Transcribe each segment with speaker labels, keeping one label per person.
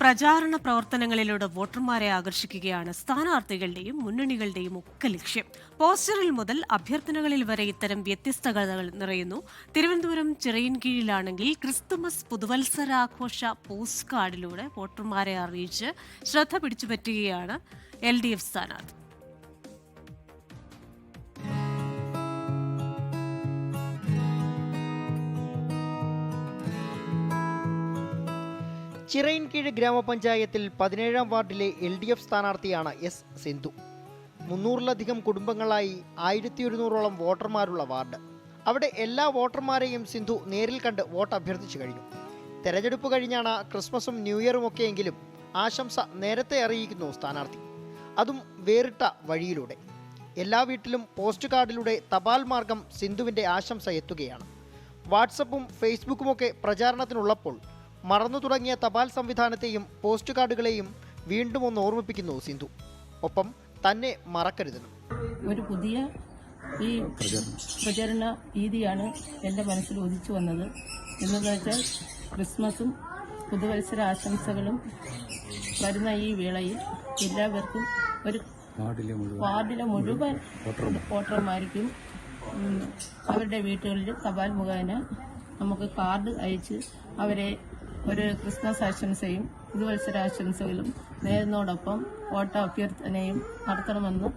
Speaker 1: പ്രചാരണ പ്രവർത്തനങ്ങളിലൂടെ വോട്ടർമാരെ ആകർഷിക്കുകയാണ് സ്ഥാനാർത്ഥികളുടെയും മുന്നണികളുടെയും ഒക്കെ ലക്ഷ്യം. പോസ്റ്ററിൽ മുതൽ അഭ്യർത്ഥനകളിൽ വരെ ഇത്തരം വ്യത്യസ്തതകൾ നിറയുന്നു. തിരുവനന്തപുരം ചിറയിൻകീഴിലാണെങ്കിൽ ക്രിസ്തുമസ് പുതുവത്സരാഘോഷ പോസ്റ്റ് കാർഡിലൂടെ വോട്ടർമാരെ അറിയിച്ച് ശ്രദ്ധ പിടിച്ചുപറ്റുകയാണ് LDF സ്ഥാനാർത്ഥി.
Speaker 2: ചിറയിൻകീഴ് ഗ്രാമപഞ്ചായത്തിൽ 17-ാം വാർഡിലെ LDF സ്ഥാനാർത്ഥിയാണ് S. സിന്ധു. 300-ലധികം കുടുംബങ്ങളായി 1100-ഓളം വോട്ടർമാരുള്ള വാർഡ്. അവിടെ എല്ലാ വോട്ടർമാരെയും സിന്ധു നേരിൽ കണ്ട് വോട്ട് അഭ്യർത്ഥിച്ചു കഴിഞ്ഞു. തെരഞ്ഞെടുപ്പ് കഴിഞ്ഞാണ് ക്രിസ്മസും ന്യൂ ഇയറും ഒക്കെയെങ്കിലും ആശംസ നേരത്തെ അറിയിക്കുന്നു സ്ഥാനാർത്ഥി. അതും വേറിട്ട വഴിയിലൂടെ. എല്ലാ വീട്ടിലും പോസ്റ്റ് കാർഡിലൂടെ തപാൽ മാർഗം സിന്ധുവിൻ്റെ ആശംസ എത്തുകയാണ്. വാട്സപ്പും ഫേസ്ബുക്കുമൊക്കെ പ്രചാരണത്തിനുള്ളപ്പോൾ മറന്നു തുടങ്ങിയ തപാൽ സംവിധാനത്തെയും പോസ്റ്റ് കാർഡുകളെയും വീണ്ടും ഒന്ന് ഓർമ്മിപ്പിക്കുന്നു സിന്ധു. ഒപ്പം തന്നെ മറക്കരുതെന്നും.
Speaker 3: ഒരു പുതിയ ഈ പ്രചരണ രീതിയാണ് എൻ്റെ മനസ്സിൽ ഉദിച്ചു വന്നത്. എന്നു വെച്ചാൽ ക്രിസ്മസും പുതുവത്സര ആശംസകളും വരുന്ന ഈ വേളയിൽ എല്ലാവർക്കും ഒരു വാർഡിലെ മുഴുവൻ വോട്ടർമാർക്കും അവരുടെ വീട്ടുകളിൽ തപാൽ മുഖേന നമുക്ക് കാർഡ് അയച്ച് അവരെ ഒരു ക്രിസ്മസ് ആശംസയും പുതുവത്സരാശംസകളും നേരുന്നതോടൊപ്പം വോട്ട് അഭ്യർത്ഥനയും നടത്തണമെന്ന്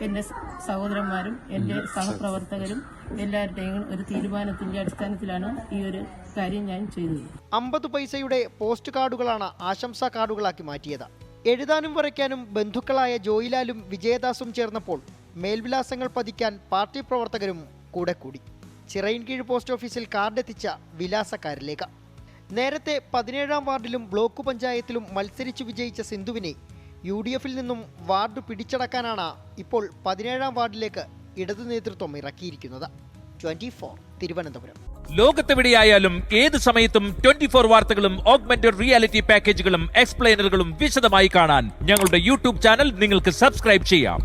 Speaker 3: എൻ്റെ സഹോദരന്മാരും എൻ്റെ സഹപ്രവർത്തകരും എല്ലാവരുടെയും ഒരു തീരുമാനത്തിന്റെ അടിസ്ഥാനത്തിലാണ് ഈ ഒരു കാര്യം ഞാൻ ചെയ്തത്.
Speaker 2: 50 പൈസയുടെ പോസ്റ്റ് കാർഡുകളാണ് ആശംസാ കാർഡുകളാക്കി മാറ്റിയത്. എഴുതാനും വരയ്ക്കാനും ബന്ധുക്കളായ ജോയിലാലും വിജയദാസും ചേർന്നപ്പോൾ മേൽവിലാസങ്ങൾ പതിക്കാൻ പാർട്ടി പ്രവർത്തകരും കൂടെ കൂടി. ചിറയിൻകീഴ് പോസ്റ്റ് ഓഫീസിൽ കാർഡെത്തിച്ച വിലാസക്കാരിലേക്ക്. നേരത്തെ 17-ാം വാർഡിലും ബ്ലോക്ക് പഞ്ചായത്തിലും മത്സരിച്ചു വിജയിച്ച സിന്ധുവിനെ UDFിൽ നിന്നും വാർഡ് പിടിച്ചടക്കാനാണ് ഇപ്പോൾ 17-ാം വാർഡിലേക്ക് ഇടതു നേതൃത്വം ഇറക്കിയിരിക്കുന്നത്. 24 തിരുവനന്തപുരം.
Speaker 4: ലോകത്തെവിടെയായാലും ഏത് സമയത്തും 24 വാർത്തകളും ഓഗ്മെന്റഡ് റിയാലിറ്റി പാക്കേജുകളും എക്സ്പ്ലെയിനറുകളും വിശദമായി കാണാൻ ഞങ്ങളുടെ YouTube ചാനൽ നിങ്ങൾക്ക് സബ്സ്ക്രൈബ് ചെയ്യാം.